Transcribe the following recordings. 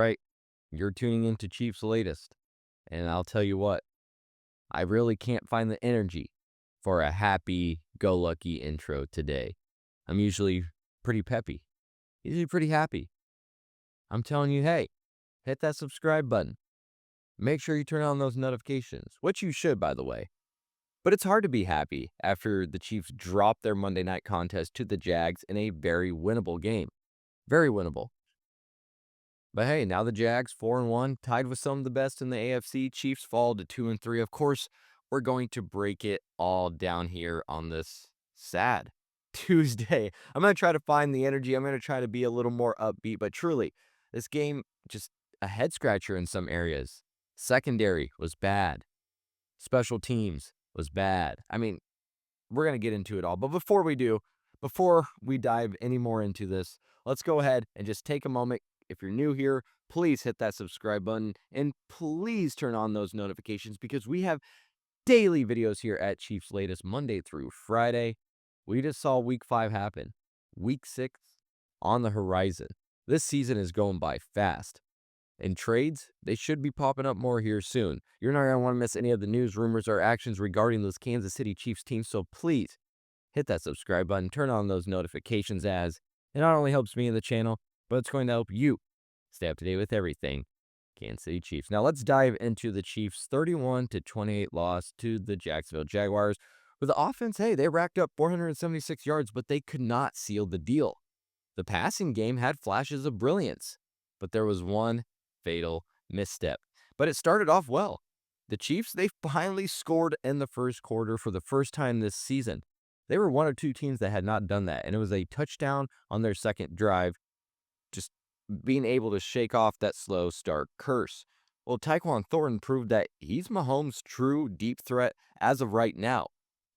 Right, you're tuning into Cheifs Latest, and I'll tell you what, I really can't find the energy for a happy-go-lucky intro today. I'm usually pretty peppy, usually pretty happy. I'm telling you, hey, hit that subscribe button. Make sure you turn on those notifications, which you should, by the way. But it's hard to be happy after the Chiefs dropped their Monday night contest to the Jags in a very winnable game. Very winnable. But hey, now the Jags 4-1, tied with some of the best in the AFC. Chiefs fall to 2-3. Of course, we're going to break it all down here on this sad Tuesday. I'm going to try to find the energy. I'm going to try to be a little more upbeat, but truly, this game just a head scratcher in some areas. Secondary was bad. Special teams was bad. I mean, we're going to get into it all. But before we dive any more into this, let's go ahead and just take a moment. If you're new here, please hit that subscribe button and please turn on those notifications because we have daily videos here at Cheifs Latest Monday through Friday. We just saw week 5 happen. Week 6 on the horizon. This season is going by fast. And trades, they should be popping up more here soon. You're not going to want to miss any of the news, rumors, or actions regarding this Kansas City Chiefs team, so please hit that subscribe button, turn on those notifications as it not only helps me in the channel, but it's going to help you stay up to date with everything Kansas City Chiefs. Now let's dive into the Chiefs' 31-28 loss to the Jacksonville Jaguars. With the offense, hey, they racked up 476 yards, but they could not seal the deal. The passing game had flashes of brilliance, but there was one fatal misstep. But it started off well. The Chiefs, they finally scored in the first quarter for the first time this season. They were one of two teams that had not done that, and it was a touchdown on their second drive, just being able to shake off that slow start curse. Well, Tyquan Thornton proved that he's Mahomes' true deep threat as of right now.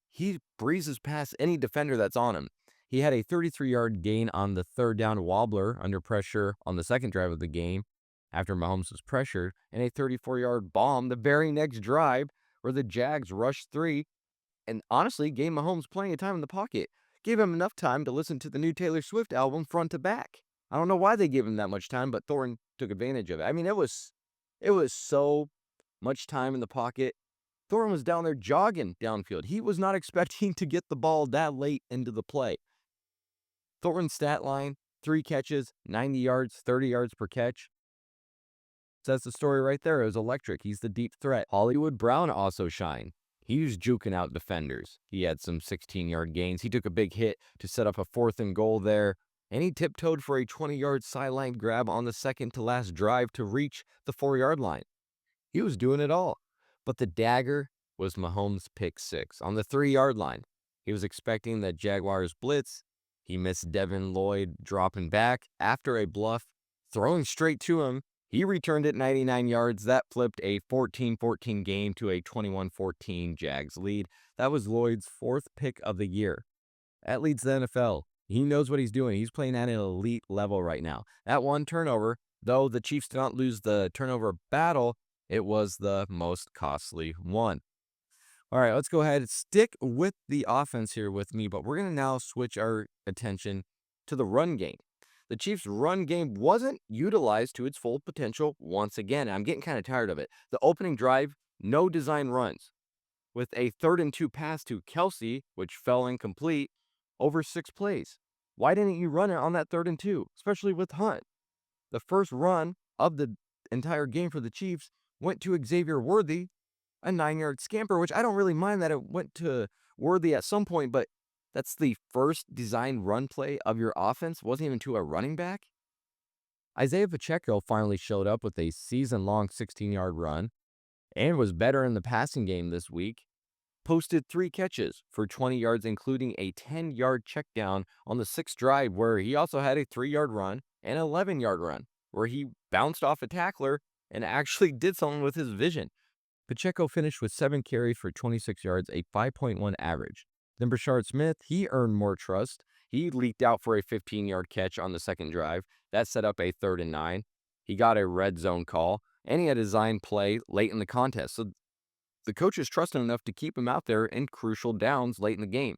He breezes past any defender that's on him. He had a 33-yard gain on the third down wobbler under pressure on the second drive of the game after Mahomes was pressured, and a 34-yard bomb the very next drive where the Jags rushed 3 and honestly gave Mahomes plenty of time in the pocket. Gave him enough time to listen to the new Taylor Swift album front to back. I don't know why they gave him that much time, but Thornton took advantage of it. I mean, it was so much time in the pocket. Thornton was down there jogging downfield. He was not expecting to get the ball that late into the play. Thornton's stat line, 3 catches, 90 yards, 30 yards per catch. That's the story right there. It was electric. He's the deep threat. Hollywood Brown also shined. He was juking out defenders. He had some 16-yard gains. He took a big hit to set up a 4th and goal there. And he tiptoed for a 20-yard sideline grab on the second-to-last drive to reach the 4-yard line. He was doing it all. But the dagger was Mahomes' pick 6 on the 3-yard line. He was expecting the Jaguars blitz. He missed Devin Lloyd dropping back after a bluff, throwing straight to him. He returned it 99 yards. That flipped a 14-14 game to a 21-14 Jags lead. That was Lloyd's 4th pick of the year. That leads the NFL. He knows what he's doing. He's playing at an elite level right now. That one turnover, though the Chiefs did not lose the turnover battle, it was the most costly one. All right, let's go ahead and stick with the offense here with me, but we're going to now switch our attention to the run game. The Chiefs' run game wasn't utilized to its full potential once again. I'm getting kind of tired of it. The opening drive, no design runs. With a 3rd and 2 pass to Kelsey, which fell incomplete, over 6 plays. Why didn't you run it on that 3rd and 2, especially with Hunt? The first run of the entire game for the Chiefs went to Xavier Worthy, a 9-yard scamper, which I don't really mind that it went to Worthy at some point, but that's the first designed run play of your offense. Wasn't even to a running back. Isaiah Pacheco finally showed up with a season-long 16-yard run and was better in the passing game this week. Posted 3 catches for 20 yards, including a 10-yard check down on the 6th drive, where he also had a 3-yard run and an 11-yard run, where he bounced off a tackler and actually did something with his vision. Pacheco finished with 7 carries for 26 yards, a 5.1 average. Then Brashard Smith, he earned more trust. He leaked out for a 15-yard catch on the 2nd drive. That set up a 3rd and 9. He got a red zone call, and he had a design play late in the contest. So the coaches trusted him enough to keep him out there in crucial downs late in the game.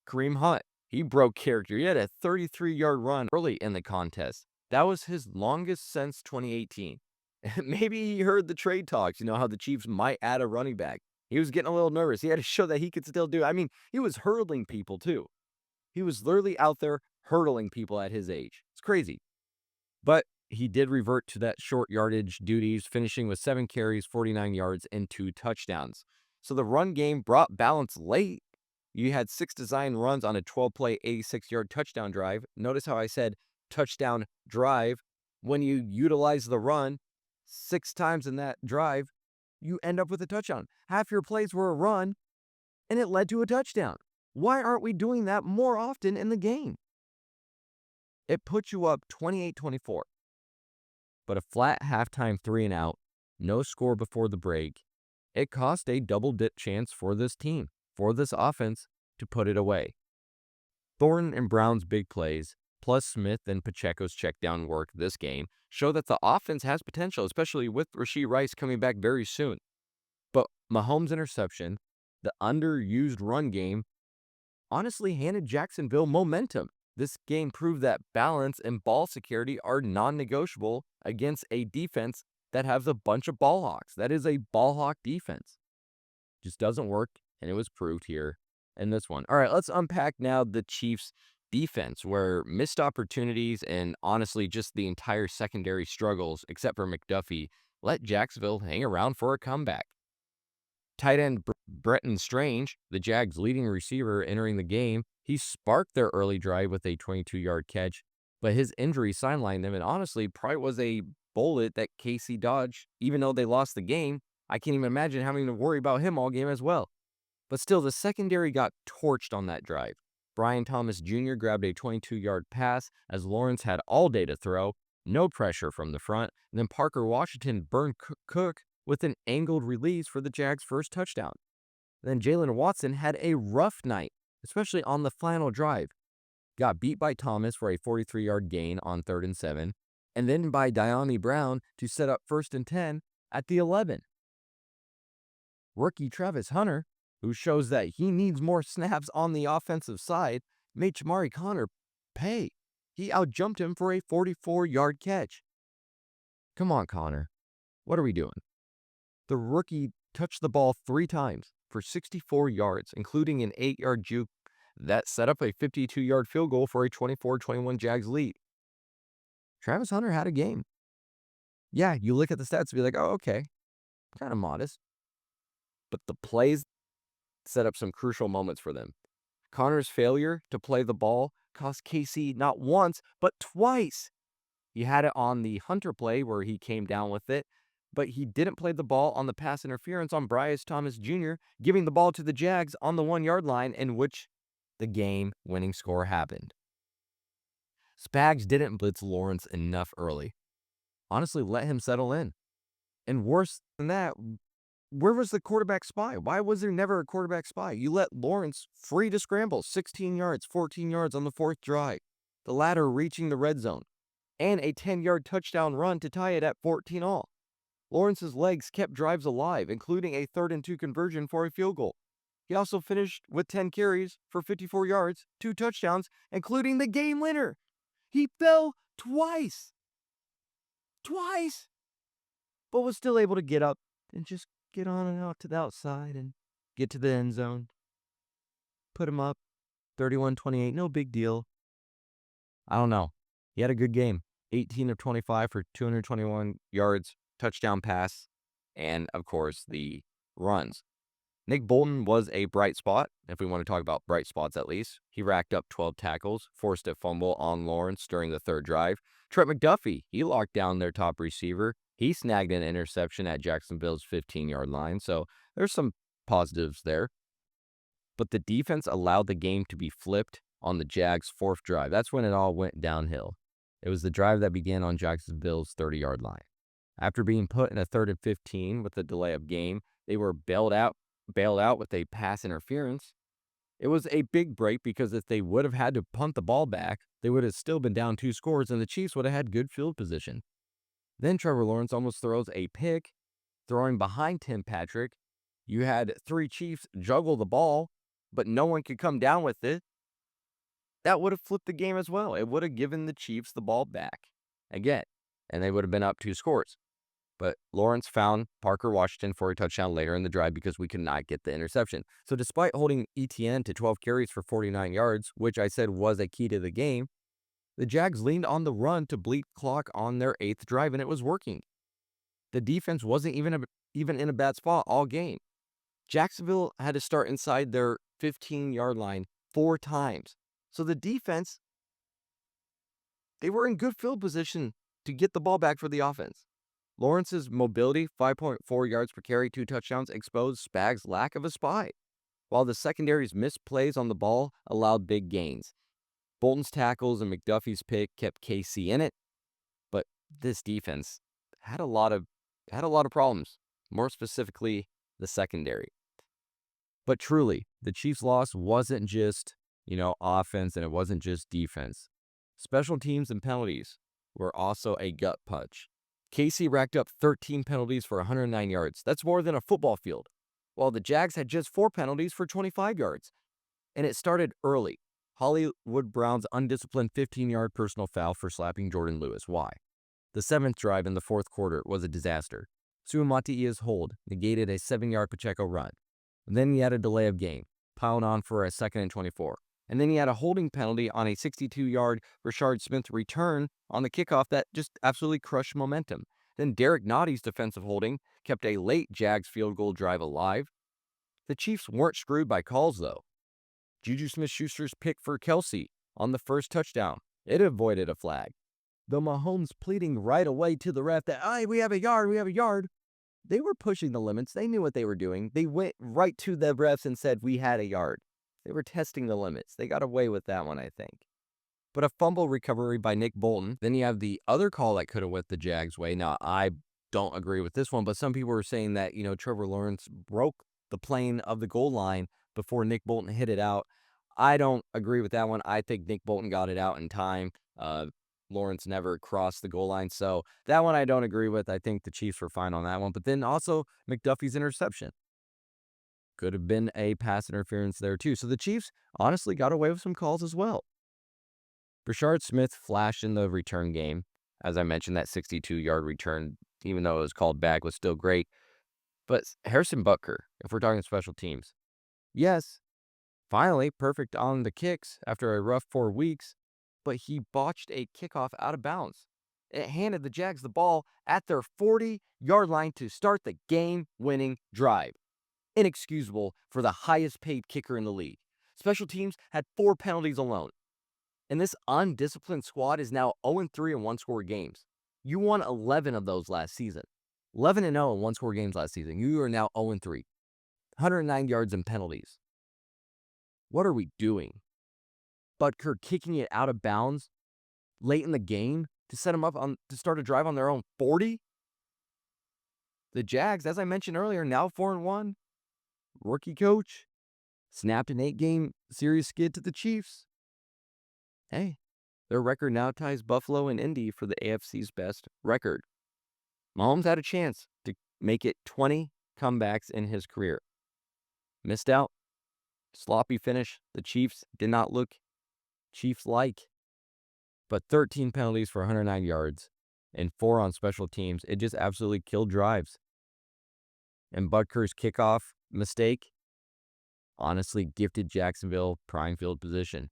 Kareem Hunt, he broke character. He had a 33-yard run early in the contest. That was his longest since 2018. Maybe he heard the trade talks, how the Chiefs might add a running back. He was getting a little nervous. He had to show that he could still do it. I mean, he was hurdling people too. He was literally out there hurdling people at his age. It's crazy. But he did revert to that short yardage duties, finishing with 7 carries, 49 yards, and 2 touchdowns. So the run game brought balance late. You had 6 design runs on a 12-play, 86-yard touchdown drive. Notice how I said touchdown drive. When you utilize the run 6 times in that drive, you end up with a touchdown. Half your plays were a run, and it led to a touchdown. Why aren't we doing that more often in the game? It put you up 28-24. But a flat halftime 3 and out, no score before the break, it cost a double-dip chance for this team, for this offense, to put it away. Thornton and Brown's big plays, plus Smith and Pacheco's check-down work this game, show that the offense has potential, especially with Rashee Rice coming back very soon. But Mahomes' interception, the underused run game, honestly handed Jacksonville momentum. This game proved that balance and ball security are non-negotiable against a defense that has a bunch of ball hawks. That is a ball hawk defense. Just doesn't work, and it was proved here in this one. All right, let's unpack now the Chiefs' defense, where missed opportunities and honestly just the entire secondary struggles, except for McDuffie, let Jacksonville hang around for a comeback. Tight end Bretton Strange, the Jags' leading receiver entering the game, he sparked their early drive with a 22-yard catch, but his injury sidelined them, and honestly, probably was a bullet that Casey dodged. Even though they lost the game, I can't even imagine having to worry about him all game as well. But still, the secondary got torched on that drive. Brian Thomas Jr. grabbed a 22-yard pass as Lawrence had all day to throw, no pressure from the front, and then Parker Washington burned Cook with an angled release for the Jags' first touchdown. Then Jalen Watson had a rough night, especially on the final drive. Got beat by Thomas for a 43-yard gain on 3rd and 7, and then by Dyami Brown to set up 1st and 10 at the 11. Rookie Travis Hunter, who shows that he needs more snaps on the offensive side, made Chamari Connor pay. He outjumped him for a 44-yard catch. Come on, Connor. What are we doing? The rookie touched the ball 3 times for 64 yards, including an 8-yard juke that set up a 52-yard field goal for a 24-21 Jags lead. Travis Hunter had a game. Yeah, you look at the stats and be like, oh, okay, kind of modest. But the plays set up some crucial moments for them. Connor's failure to play the ball cost KC not once, but twice. He had it on the Hunter play where he came down with it, but he didn't play the ball on the pass interference on Bryce Thomas Jr., giving the ball to the Jags on the 1-yard line, in which the game-winning score happened. Spags didn't blitz Lawrence enough early. Honestly, let him settle in. And worse than that, where was the quarterback spy? Why was there never a quarterback spy? You let Lawrence free to scramble, 16 yards, 14 yards on the 4th drive, the latter reaching the red zone, and a 10-yard touchdown run to tie it at 14 all. Lawrence's legs kept drives alive, including a 3rd and 2 conversion for a field goal. He also finished with 10 carries for 54 yards, 2 touchdowns, including the game winner. He fell twice, but was still able to get up and just get on and out to the outside and get to the end zone. Put him up, 31-28, no big deal. I don't know. He had a good game, 18 of 25 for 221 yards, touchdown pass, and, of course, the runs. Nick Bolton was a bright spot, if we want to talk about bright spots at least. He racked up 12 tackles, forced a fumble on Lawrence during the 3rd drive. Trent McDuffie, he locked down their top receiver. He snagged an interception at Jacksonville's 15-yard line, so there's some positives there. But the defense allowed the game to be flipped on the Jags' 4th drive. That's when it all went downhill. It was the drive that began on Jacksonville's 30-yard line. After being put in a 3rd and 15 with a delay of game, they were bailed out with a pass interference. It was a big break because if they would have had to punt the ball back, they would have still been down 2 scores and the Chiefs would have had good field position. Then Trevor Lawrence almost throws a pick, throwing behind Tim Patrick. You had 3 Chiefs juggle the ball, but no one could come down with it. That would have flipped the game as well. It would have given the Chiefs the ball back. again, and they would have been up 2 scores. But Lawrence found Parker Washington for a touchdown later in the drive because we could not get the interception. So despite holding ETN to 12 carries for 49 yards, which I said was a key to the game, the Jags leaned on the run to bleed clock on their 8th drive, and it was working. The defense wasn't even in a bad spot all game. Jacksonville had to start inside their 15-yard line 4 times. So the defense, they were in good field position to get the ball back for the offense. Lawrence's mobility, 5.4 yards per carry, 2 touchdowns, exposed Spags' lack of a spy, while the secondary's missed plays on the ball allowed big gains. Bolton's tackles and McDuffie's pick kept KC in it, but this defense had a lot of problems, more specifically the secondary. But truly, the Chiefs' loss wasn't just, offense, and it wasn't just defense. Special teams and penalties were also a gut punch. KC racked up 13 penalties for 109 yards. That's more than a football field, while the Jags had just 4 penalties for 25 yards. And it started early. Hollywood Brown's undisciplined 15-yard personal foul for slapping Jordan Lewis. Why? The 7th drive in the 4th quarter was a disaster. Suamata'ia's hold negated a 7-yard Pacheco run. And then he had a delay of game, piled on for a 2nd and 24. And then he had a holding penalty on a 62-yard Rashard Smith return on the kickoff that just absolutely crushed momentum. Then Derek Notty's defensive holding kept a late Jags field goal drive alive. The Chiefs weren't screwed by calls, though. Juju Smith-Schuster's pick for Kelsey on the first touchdown, it avoided a flag. Though Mahomes pleading right away to the ref that, "Hey, we have a yard. They were pushing the limits. They knew what they were doing. They went right to the refs and said, we had a yard. They were testing the limits. They got away with that one, I think. But a fumble recovery by Nick Bolton. Then you have the other call that could have went the Jags' way. Now, I don't agree with this one, but some people were saying that, Trevor Lawrence broke the plane of the goal line before Nick Bolton hit it out. I don't agree with that one. I think Nick Bolton got it out in time. Lawrence never crossed the goal line. So that one I don't agree with. I think the Chiefs were fine on that one. But then also McDuffie's interception. Could have been a pass interference there too. So the Chiefs honestly got away with some calls as well. Rashard Smith flashed in the return game. As I mentioned, that 62-yard return, even though it was called back, was still great. But Harrison Butker, if we're talking special teams, yes, finally perfect on the kicks after a rough 4 weeks, but he botched a kickoff out of bounds. It handed the Jags the ball at their 40-yard line to start the game-winning drive. Inexcusable for the highest-paid kicker in the league. Special teams had 4 penalties alone. And this undisciplined squad is now 0-3 in one-score games. You won 11 of those last season. 11-0 in one-score games last season. You are now 0-3. 109 yards in penalties. What are we doing? Butker kicking it out of bounds late in the game to set them up to start a drive on their own 40? The Jags, as I mentioned earlier, now 4-1. Rookie coach snapped an 8-game series skid to the Chiefs. Hey, their record now ties Buffalo and Indy for the AFC's best record. Mahomes had a chance to make it 20 comebacks in his career. Missed out. Sloppy finish. The Chiefs did not look Chiefs-like. But 13 penalties for 109 yards and 4 on special teams. It just absolutely killed drives. And Butker's kickoff mistake honestly gifted Jacksonville prime field position.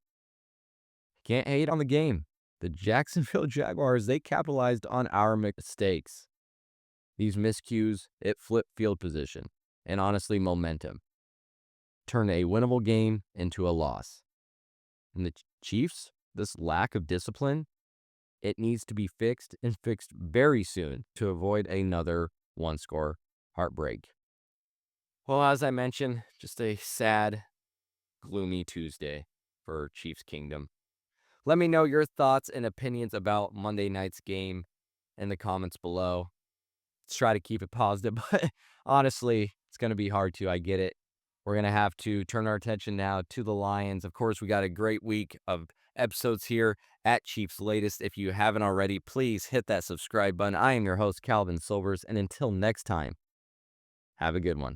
Can't hate on the game. The Jacksonville Jaguars, they capitalized on our mistakes. These miscues, it flipped field position and honestly momentum. Turned a winnable game into a loss. And the Chiefs, this lack of discipline, it needs to be fixed and fixed very soon to avoid another one-score heartbreak. Well, as I mentioned, just a sad, gloomy Tuesday for Chiefs Kingdom. Let me know your thoughts and opinions about Monday night's game in the comments below. Let's try to keep it positive, but honestly, it's going to be hard to. I get it. We're going to have to turn our attention now to the Lions. Of course, we got a great week of episodes here at Cheifs Latest. If you haven't already, please hit that subscribe button. I am your host, Calvin Silvers, and until next time, have a good one.